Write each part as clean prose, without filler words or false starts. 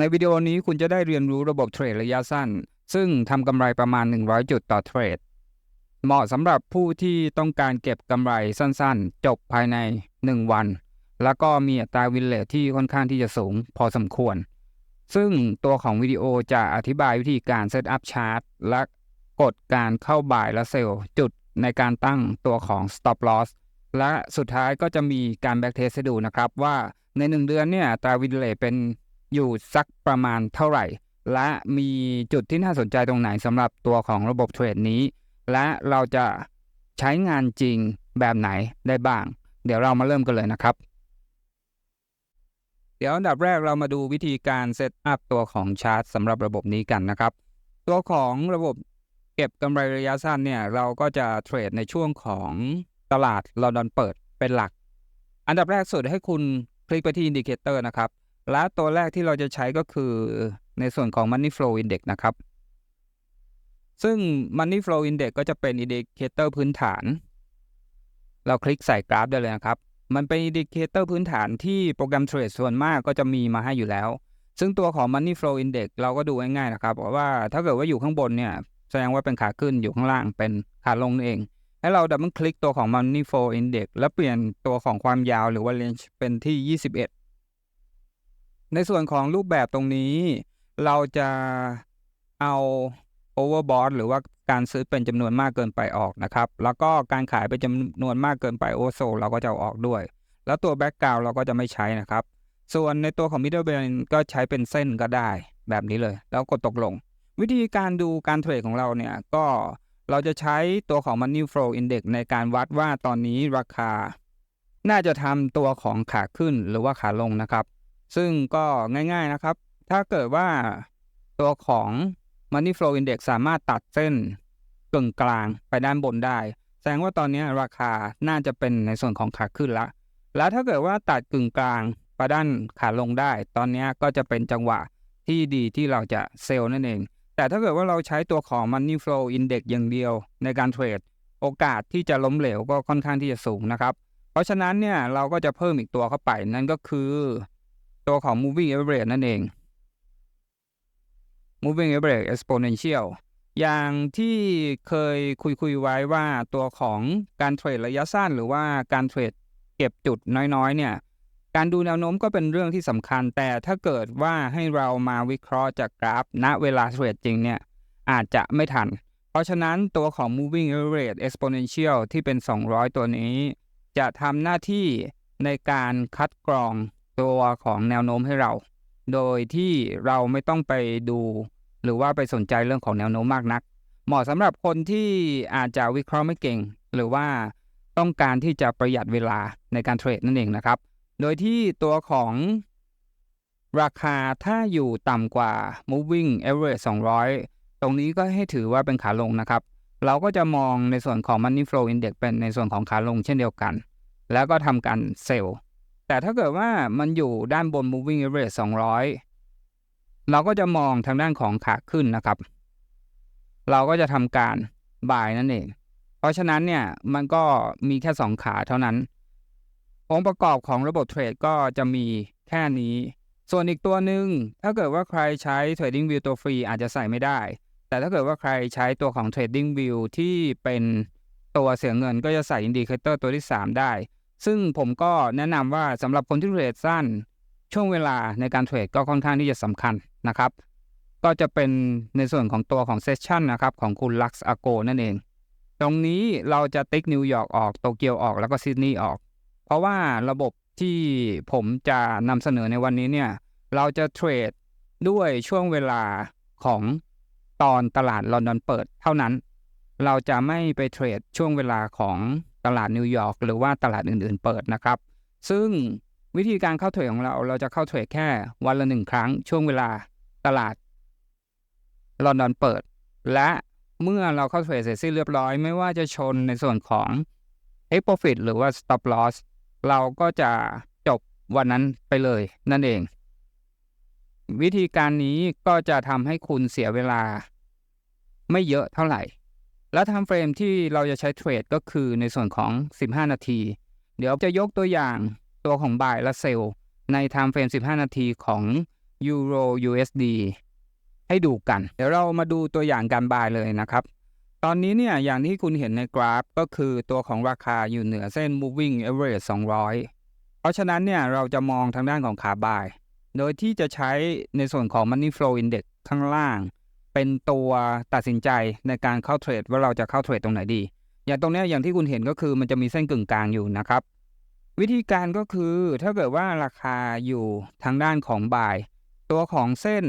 ในวิดีโอนี้คุณจะได้เรียนรู้ระบบเทรดระยะสั้นซึ่งทำกำไรประมาณ100จุดต่อเทรดเหมาะสำหรับผู้ที่ต้องการเก็บกำไรสั้นๆจบภายใน1วันแล้วก็มีอัตราวินเรทที่ค่อนข้างที่จะสูงพอสมควรซึ่งตัวของวิดีโอจะอธิบายวิธีการเซตอัพชาร์ตและกฎการเข้าบ่ายและเซลล์จุดในการตั้งตัวของ stop loss และสุดท้ายก็จะมีการแบ็กเทสให้ดูนะครับว่าใน1เดือนเนี่ยอัตราวินเรทเป็นอยู่สักประมาณเท่าไหร่และมีจุดที่น่าสนใจตรงไหนสำหรับตัวของระบบเทรดนี้และเราจะใช้งานจริงแบบไหนได้บ้างเดี๋ยวเรามาเริ่มกันเลยนะครับเดี๋ยวอันดับแรกเรามาดูวิธีการเซตอัพตัวของชาร์ตสำหรับระบบนี้กันนะครับตัวของระบบเก็บกำไรระยะสั้นเนี่ยเราก็จะเทรดในช่วงของตลาดลอนดอนเปิดเป็นหลักอันดับแรกสุดให้คุณคลิกไปที่อินดิเคเตอร์นะครับและตัวแรกที่เราจะใช้ก็คือในส่วนของ Money Flow Index นะครับซึ่ง Money Flow Index ก็จะเป็นอินดิเคเตอร์พื้นฐานเราคลิกใส่กราฟได้เลยนะครับมันเป็นอินดิเคเตอร์พื้นฐานที่โปรแกรมเทรดส่วนมากก็จะมีมาให้อยู่แล้วซึ่งตัวของ Money Flow Index เราก็ดูง่ายๆนะครับว่าถ้าเกิดว่าอยู่ข้างบนเนี่ยแสดงว่าเป็นขาขึ้นอยู่ข้างล่างเป็นขาลงนั่นเองให้เราดับเบิลคลิกตัวของ Money Flow Index แล้วเปลี่ยนตัวของความยาวหรือว่า range เป็นที่21ในส่วนของรูปแบบตรงนี้เราจะเอา overbought หรือว่าการซื้อเป็นจำนวนมากเกินไปออกนะครับแล้วก็การขายเป็นจำนวนมากเกินไป oversold เราก็จะเอาออกด้วยแล้วตัว background เราก็จะไม่ใช้นะครับส่วนในตัวของ middle band ก็ใช้เป็นเส้นก็ได้แบบนี้เลยแล้วกดตกลงวิธีการดูการเทรดของเราเนี่ยก็เราจะใช้ตัวของ Money Flow Index ในการวัดว่าตอนนี้ราคาน่าจะทำตัวของขาขึ้นหรือว่าขาลงนะครับซึ่งก็ง่ายๆนะครับถ้าเกิดว่าตัวของ Money Flow Index สามารถตัดเส้นกึ่งกลางไปด้านบนได้แสดงว่าตอนนี้ราคาน่าจะเป็นในส่วนของขาขึ้นแล้วถ้าเกิดว่าตัดกึ่งกลางไปด้านขาลงได้ตอนนี้ก็จะเป็นจังหวะที่ดีที่เราจะเซลล์นั่นเองแต่ถ้าเกิดว่าเราใช้ตัวของ Money Flow Index อย่างเดียวในการเทรดโอกาสที่จะล้มเหลวก็ค่อนข้างที่จะสูงนะครับเพราะฉะนั้นเนี่ยเราก็จะเพิ่มอีกตัวเข้าไปนั่นก็คือตัวของ Moving Average นั่นเอง Moving Average Exponential อย่างที่เคยคุยไว้ว่าตัวของการเทรดระยะสั้นหรือว่าการเทรดเก็บจุดน้อยๆเนี่ยการดูแนวโน้มก็เป็นเรื่องที่สำคัญแต่ถ้าเกิดว่าให้เรามาวิเคราะห์จากกราฟณเวลาเทรดจริงเนี่ยอาจจะไม่ทันเพราะฉะนั้นตัวของ Moving Average Exponential ที่เป็น200ตัวนี้จะทำหน้าที่ในการคัดกรองตัวของแนวโน้มให้เราโดยที่เราไม่ต้องไปดูหรือว่าไปสนใจเรื่องของแนวโน้มมากนักเหมาะสำหรับคนที่อาจจะวิเคราะห์ไม่เก่งหรือว่าต้องการที่จะประหยัดเวลาในการเทรดนั่นเองนะครับโดยที่ตัวของราคาถ้าอยู่ต่ำกว่า moving average 200ตรงนี้ก็ให้ถือว่าเป็นขาลงนะครับเราก็จะมองในส่วนของ money flow index เป็นในส่วนของขาลงเช่นเดียวกันแล้วก็ทำการเซลล์แต่ถ้าเกิดว่ามันอยู่ด้านบน moving average 200เราก็จะมองทางด้านของขาขึ้นนะครับเราก็จะทำการ buy นั่นเองเพราะฉะนั้นเนี่ยมันก็มีแค่2ขาเท่านั้นองค์ประกอบของระบบเทรดก็จะมีแค่นี้ส่วนอีกตัวหนึ่งถ้าเกิดว่าใครใช้ Trading View ตัวฟรีอาจจะใส่ไม่ได้แต่ถ้าเกิดว่าใครใช้ตัวของ Trading View ที่เป็นตัวเสียเงินก็จะใส่ Indicator ตัวที่3ได้ซึ่งผมก็แนะนำว่าสำหรับคนที่เทรดสั้นช่วงเวลาในการเทรดก็ค่อนข้างที่จะสำคัญนะครับก็จะเป็นในส่วนของตัวของ Session นะครับของคุณ Lux Ago นั่นเองตรงนี้เราจะติ๊กนิวยอร์กออกโตเกียวออกแล้วก็ซิดนีย์ออกเพราะว่าระบบที่ผมจะนำเสนอในวันนี้เนี่ยเราจะเทรดด้วยช่วงเวลาของตอนตลาดลอนดอนเปิดเท่านั้นเราจะไม่ไปเทรดช่วงเวลาของตลาดนิวยอร์กหรือว่าตลาดอื่นๆเปิดนะครับซึ่งวิธีการเข้าเทรดของเราจะเข้าเทรดแค่วันละ1ครั้งช่วงเวลาตลาดลอนดอนเปิดและเมื่อเราเข้าเทรดเสร็จสิ้นเรียบร้อยไม่ว่าจะชนในส่วนของ Take Profit หรือว่า Stop Loss เราก็จะจบวันนั้นไปเลยนั่นเองวิธีการนี้ก็จะทำให้คุณเสียเวลาไม่เยอะเท่าไหร่และไทม์เฟรมที่เราจะใช้เทรดก็คือในส่วนของ15นาทีเดี๋ยวจะยกตัวอย่างตัวของ Buy และ Sell ในไทม์เฟรม15นาทีของ Euro USD ให้ดูกัน เดี๋ยวเรามาดูตัวอย่างการบายเลยนะครับตอนนี้เนี่ยอย่างที่คุณเห็นในกราฟก็คือตัวของราคาอยู่เหนือเส้น moving average 200เพราะฉะนั้นเนี่ยเราจะมองทางด้านของขาบายโดยที่จะใช้ในส่วนของ money flow index ข้างล่างเป็นตัวตัดสินใจในการเข้าเทรดว่าเราจะเข้าเทรดตรงไหนดีอย่างตรงนี้อย่างที่คุณเห็นก็คือมันจะมีเส้นกึ่งกลางอยู่นะครับวิธีการก็คือถ้าเกิดว่าราคาอยู่ทางด้านของบายตัวของเส้น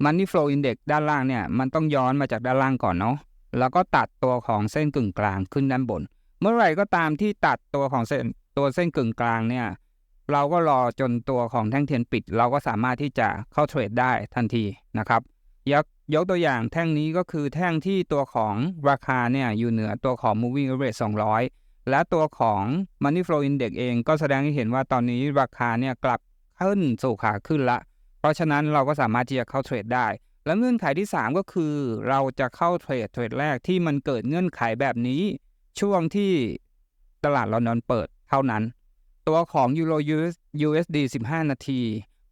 money flow index ด้านล่างเนี่ยมันต้องย้อนมาจากด้านล่างก่อนเนาะแล้วก็ตัดตัวของเส้นกึ่งกลางขึ้นด้านบนเมื่อไหร่ก็ตามที่ตัดตัวของเส้นกึ่งกลางเนี่ยเราก็รอจนตัวของแท่งเทียนปิดเราก็สามารถที่จะเข้าเทรดได้ทันทีนะครับยกตัวอย่างแท่งนี้ก็คือแท่งที่ตัวของราคาเนี่ยอยู่เหนือตัวของ moving average 200และตัวของ money flow index เองก็แสดงให้เห็นว่าตอนนี้ราคาเนี่ยกลับขึ้นสู่ขาขึ้นละเพราะฉะนั้นเราก็สามารถที่จะเข้าเทรดได้และเงื่อนไขที่3ก็คือเราจะเข้าเทรดแรกที่มันเกิดเงื่อนไขแบบนี้ช่วงที่ตลาดลอนดอนเปิดเท่านั้นตัวของ Euro USD 15 นาที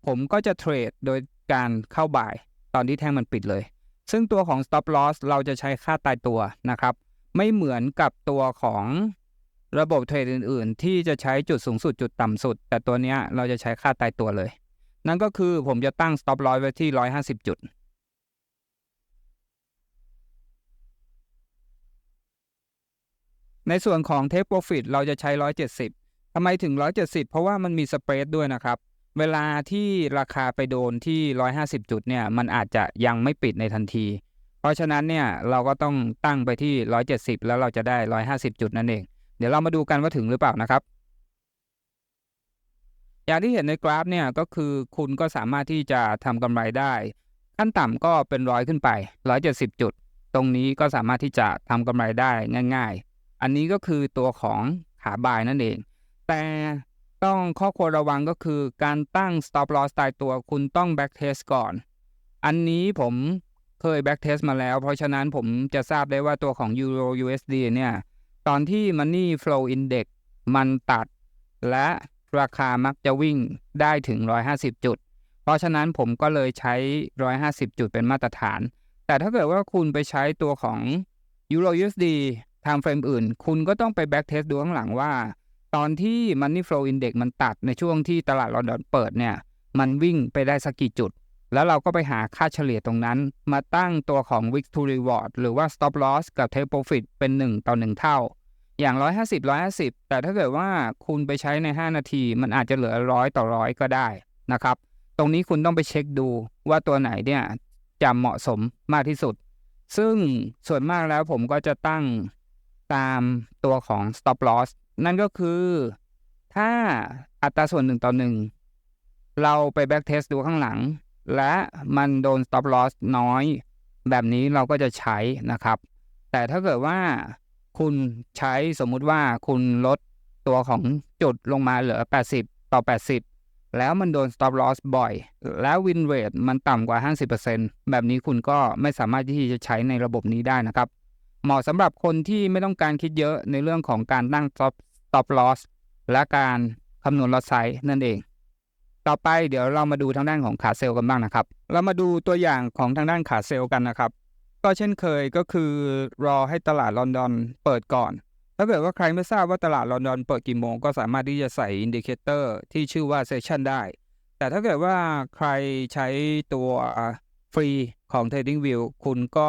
ผมก็จะเทรดโดยการเข้าบ่ายตอนที่แท่งมันปิดเลยซึ่งตัวของ stop loss เราจะใช้ค่าตายตัวนะครับไม่เหมือนกับตัวของระบบเทรดอื่นๆที่จะใช้จุดสูงสุดจุดต่ำสุดแต่ตัวนี้เราจะใช้ค่าตายตัวเลยนั่นก็คือผมจะตั้ง stop loss ไว้ที่150จุดในส่วนของ take profit เราจะใช้170ทำไมถึง170เพราะว่ามันมีสเปรดด้วยนะครับเวลาที่ราคาไปโดนที่150จุดเนี่ยมันอาจจะยังไม่ปิดในทันทีเพราะฉะนั้นเนี่ยเราก็ต้องตั้งไปที่170แล้วเราจะได้150จุดนั่นเองเดี๋ยวเรามาดูกันว่าถึงหรือเปล่านะครับอย่างที่เห็นในกราฟเนี่ยก็คือคุณก็สามารถที่จะทำกำไรได้ขั้นต่ำก็เป็น100ขึ้นไป170จุดตรงนี้ก็สามารถที่จะทำกำไรได้ง่ายๆอันนี้ก็คือตัวของขาบายนั่นเองแต่ต้องข้อควรระวังก็คือการตั้ง stop loss ตายตัวคุณต้อง back test ก่อนอันนี้ผมเคย back test มาแล้วเพราะฉะนั้นผมจะทราบได้ว่าตัวของ Euro USD เนี่ยตอนที่ money flow index มันตัดและราคามักจะวิ่งได้ถึง150จุดเพราะฉะนั้นผมก็เลยใช้150จุดเป็นมาตรฐานแต่ถ้าเกิดว่าคุณไปใช้ตัวของ Euro USD time frame อื่นคุณก็ต้องไป back test ดูข้างหลังว่าตอนที่ money flow index มันตัดในช่วงที่ตลาดลอนดอนเปิดเนี่ยมันวิ่งไปได้สักกี่จุดแล้วเราก็ไปหาค่าเฉลี่ยตรงนั้นมาตั้งตัวของ Risk to Reward หรือว่า Stop Loss กับ Take Profit เป็น1:1เท่าอย่าง150แต่ถ้าเกิดว่าคุณไปใช้ใน5นาทีมันอาจจะเหลือ100:100ก็ได้นะครับตรงนี้คุณต้องไปเช็คดูว่าตัวไหนเนี่ยจะเหมาะสมมากที่สุดซึ่งส่วนมากแล้วผมก็จะตั้งตามตัวของ Stop Loss นั่นก็คือถ้าอัตราส่วน1:1เราไป back test ดูข้างหลังและมันโดน stop loss น้อยแบบนี้เราก็จะใช้นะครับแต่ถ้าเกิดว่าคุณใช้สมมุติว่าคุณลดตัวของจุดลงมาเหลือ80:80แล้วมันโดน stop loss บ่อยแล้ว win rate มันต่ำกว่า 50% แบบนี้คุณก็ไม่สามารถที่จะใช้ในระบบนี้ได้นะครับเหมาะสำหรับคนที่ไม่ต้องการคิดเยอะในเรื่องของการตั้ง stop loss และการคำนวณ loss size นั่นเองต่อไปเดี๋ยวเรามาดูทางด้านของขาเซลล์กันบ้างนะครับเรามาดูตัวอย่างของทางด้านขาเซลล์กันนะครับก็เช่นเคยก็คือรอให้ตลาดลอนดอนเปิดก่อนถ้าเกิดว่าใครไม่ทราบว่าตลาดลอนดอนเปิดกี่โมงก็สามารถที่จะใส่อินดิเคเตอร์ที่ชื่อว่าเซสชันได้แต่ถ้าเกิดว่าใครใช้ตัวฟรีของ TradingView คุณก็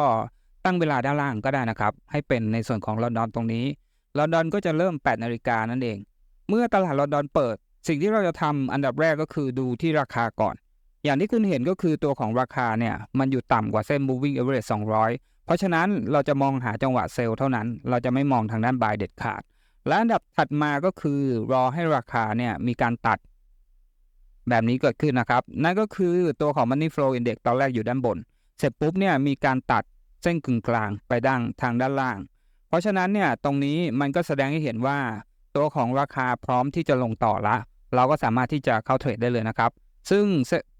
ตั้งเวลาด้านล่างก็ได้นะครับให้เป็นในส่วนของลอนดอนตรงนี้ลอนดอนก็จะเริ่ม 8 นาฬิกานั่นเองเมื่อตลาดลอนดอนเปิดสิ่งที่เราจะทำอันดับแรกก็คือดูที่ราคาก่อนอย่างที่คุณเห็นก็คือตัวของราคาเนี่ยมันอยู่ต่ำกว่าเส้น moving average 200เพราะฉะนั้นเราจะมองหาจังหวะเซลล์เท่านั้นเราจะไม่มองทางด้าน buy เด็ดขาดและอันดับถัดมาก็คือรอให้ราคาเนี่ยมีการตัดแบบนี้เกิดขึ้นนะครับนั่นก็คือตัวของ money flow index ตอนแรกอยู่ด้านบนเสร็จปุ๊บเนี่ยมีการตัดเส้นกึ่งกลางไปทางด้านล่างเพราะฉะนั้นเนี่ยตรงนี้มันก็แสดงให้เห็นว่าตัวของราคาพร้อมที่จะลงต่อละเราก็สามารถที่จะเข้าเทรดได้เลยนะครับซึ่ง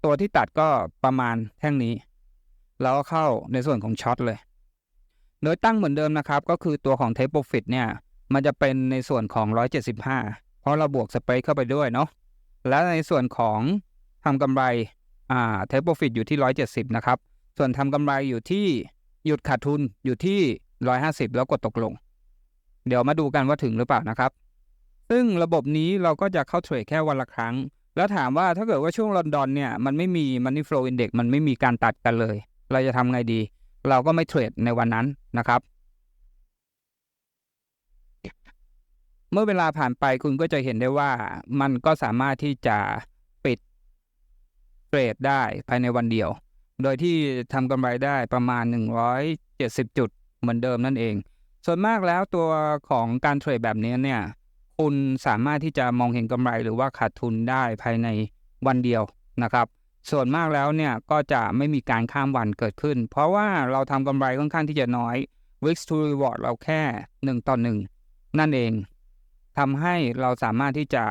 ตัวที่ตัดก็ประมาณแท่งนี้เราก็เข้าในส่วนของช็อตเลยโดยตั้งเหมือนเดิมนะครับก็คือตัวของ Take Profit เนี่ยมันจะเป็นในส่วนของ175เพราะเราบวกสเปรดเข้าไปด้วยเนาะและในส่วนของทำกำไร take profit อยู่ที่170นะครับส่วนทำกำไรอยู่ที่หยุดขาดทุนอยู่ที่150แล้วกดตกลงเดี๋ยวมาดูกันว่าถึงหรือเปล่านะครับซึ่งระบบนี้เราก็จะเข้าเทรดแค่วันละครั้งแล้วถามว่าถ้าเกิดว่าช่วงลอนดอนเนี่ยมันไม่มี Money Flow Index มันไม่มีการตัดกันเลยเราจะทำไงดีเราก็ไม่เทรดในวันนั้นนะครับเมื่อเวลาผ่านไปคุณก็จะเห็นได้ว่ามันก็สามารถที่จะปิดเทรดได้ภายในวันเดียวโดยที่ทำกำไรได้ประมาณ170จุดเหมือนเดิมนั่นเองส่วนมากแล้วตัวของการเทรดแบบนี้เนี่ยคุณสามารถที่จะมองเห็นกำไรหรือว่าขาดทุนได้ภายในวันเดียวนะครับส่วนมากแล้วเนี่ยก็จะไม่มีการข้ามวันเกิดขึ้นเพราะว่าเราทำกำไรค่อนข้างที่จะน้อย Risk to Reward เราแค่1:1นั่นเองทำให้เราสามารถที่จะ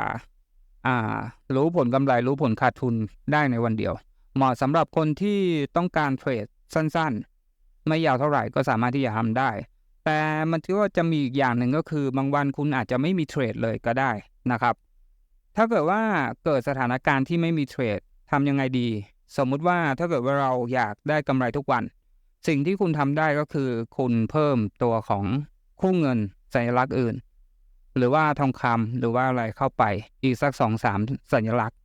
รู้ผลกำไรรู้ผลขาดทุนได้ในวันเดียวเหมาะสำหรับคนที่ต้องการเทรดสั้นๆไม่ยาวเท่าไหร่ก็สามารถที่จะทำได้แต่มันก็จะมีอีกอย่างหนึ่งก็คือบางวันคุณอาจจะไม่มีเทรดเลยก็ได้นะครับถ้าเกิดว่าเกิดสถานการณ์ที่ไม่มีเทรดทำยังไงดีสมมุติว่าถ้าเกิดว่าเราอยากได้กำไรทุกวันสิ่งที่คุณทำได้ก็คือคุณเพิ่มตัวของคู่เงินสัญลักษณ์อื่นหรือว่าทองคำหรือว่าอะไรเข้าไปอีกสัก 2-3 สัญลักษณ์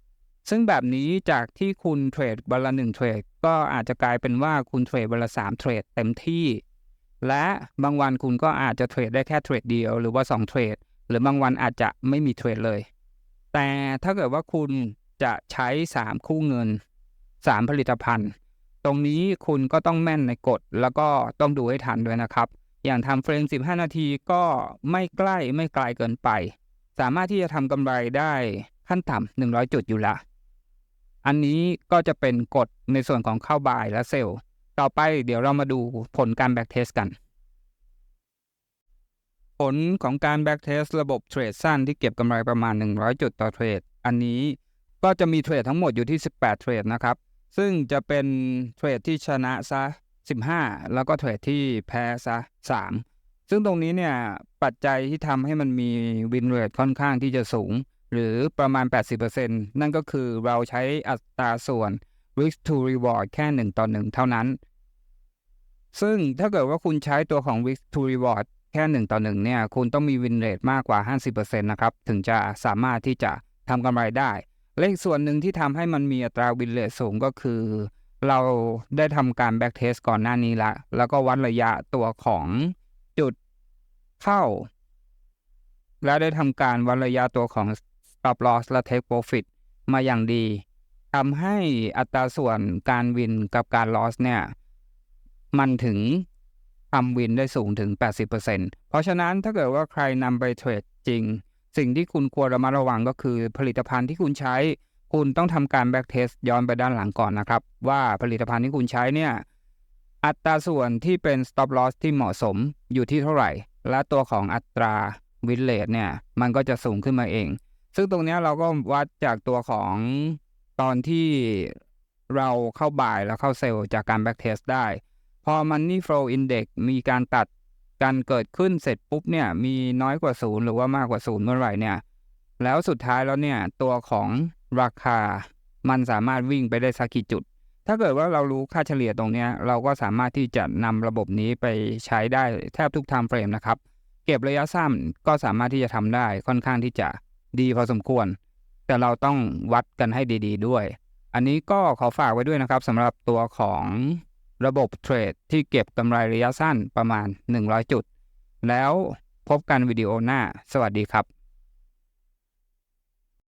ซึ่งแบบนี้จากที่คุณเทรดวันละ1เทรดก็อาจจะกลายเป็นว่าคุณเทรดวันละ3เทรดเต็มที่และบางวันคุณก็อาจจะเทรดได้แค่เทรดเดียวหรือว่า2เทรดหรือบางวันอาจจะไม่มีเทรดเลยแต่ถ้าเกิดว่าคุณจะใช้3คู่เงิน3ผลิตภัณฑ์ตรงนี้คุณก็ต้องแม่นในกฎแล้วก็ต้องดูให้ทันด้วยนะครับอย่างทำเฟรม15นาทีก็ไม่ใกล้ไม่ไกลเกินไปสามารถที่จะทำกำไรได้ขั้นต่ำ100จุดอยู่ละอันนี้ก็จะเป็นกฎในส่วนของเข้าบายและเซลล์ต่อไปเดี๋ยวเรามาดูผลการแบ็กเทสกันผลของการแบ็กเทสระบบเทรดสั้นที่เก็บกำไรประมาณ100จุดต่อเทรดอันนี้ก็จะมีเทรดทั้งหมดอยู่ที่18เทรดนะครับซึ่งจะเป็นเทรดที่ชนะซะ15แล้วก็เทรดที่แพ้ซะ3ซึ่งตรงนี้เนี่ยปัจจัยที่ทำให้มันมีวินเรทค่อนข้างที่จะสูงหรือประมาณ 80% นั่นก็คือเราใช้อัตราส่วน Risk to Reward แค่1:1เท่านั้นซึ่งถ้าเกิดว่าคุณใช้ตัวของ Risk to Reward แค่1:1เนี่ยคุณต้องมีวินเรทมากกว่า 50% นะครับถึงจะสามารถที่จะทำกำไรได้และอีกส่วนหนึ่งที่ทำให้มันมีอัตราวินเรทสูงก็คือเราได้ทำการแบ็กเทสก่อนหน้านี้แล้วก็วัดระยะตัวของจุดเข้าและได้ทำการวัดระยะตัวของ Stop Loss และ Take Profit มาอย่างดีทำให้อัตราส่วนการวินกับการ Loss เนี่ยมันถึงทำวินได้สูงถึง 80% เพราะฉะนั้นถ้าเกิดว่าใครนำไปเทรดจริงสิ่งที่คุณควรระมัดระวังก็คือผลิตภัณฑ์ที่คุณใช้คุณต้องทำการแบ็กเทสย้อนไปด้านหลังก่อนนะครับว่าผลิตภัณฑ์ที่คุณใช้เนี่ยอัตราส่วนที่เป็น stop loss ที่เหมาะสมอยู่ที่เท่าไหร่และตัวของอัตราวินเรทเนี่ยมันก็จะสูงขึ้นมาเองซึ่งตรงนี้เราก็วัดจากตัวของตอนที่เราเข้าบ่ายแล้วเข้าเซลล์จากการแบ็กเทสได้พอ Money Flow Index มีการตัดการเกิดขึ้นเสร็จปุ๊บเนี่ยมีน้อยกว่า0หรือว่ามากกว่า0เมื่อไหร่เนี่ยแล้วสุดท้ายแล้วเนี่ยตัวของราคามันสามารถวิ่งไปได้สักกี่จุดถ้าเกิดว่าเรารู้ค่าเฉลี่ยตรงนี้เราก็สามารถที่จะนำระบบนี้ไปใช้ได้แทบทุก time frame นะครับเก็บระยะสั้นก็สามารถที่จะทำได้ค่อนข้างที่จะดีพอสมควรแต่เราต้องวัดกันให้ดีๆด้วยอันนี้ก็ขอฝากไว้ด้วยนะครับสำหรับตัวของระบบเทรดที่เก็บกำไรระยะสั้นประมาณ100จุดแล้วพบกันวิดีโอหน้าสวัสดีครับ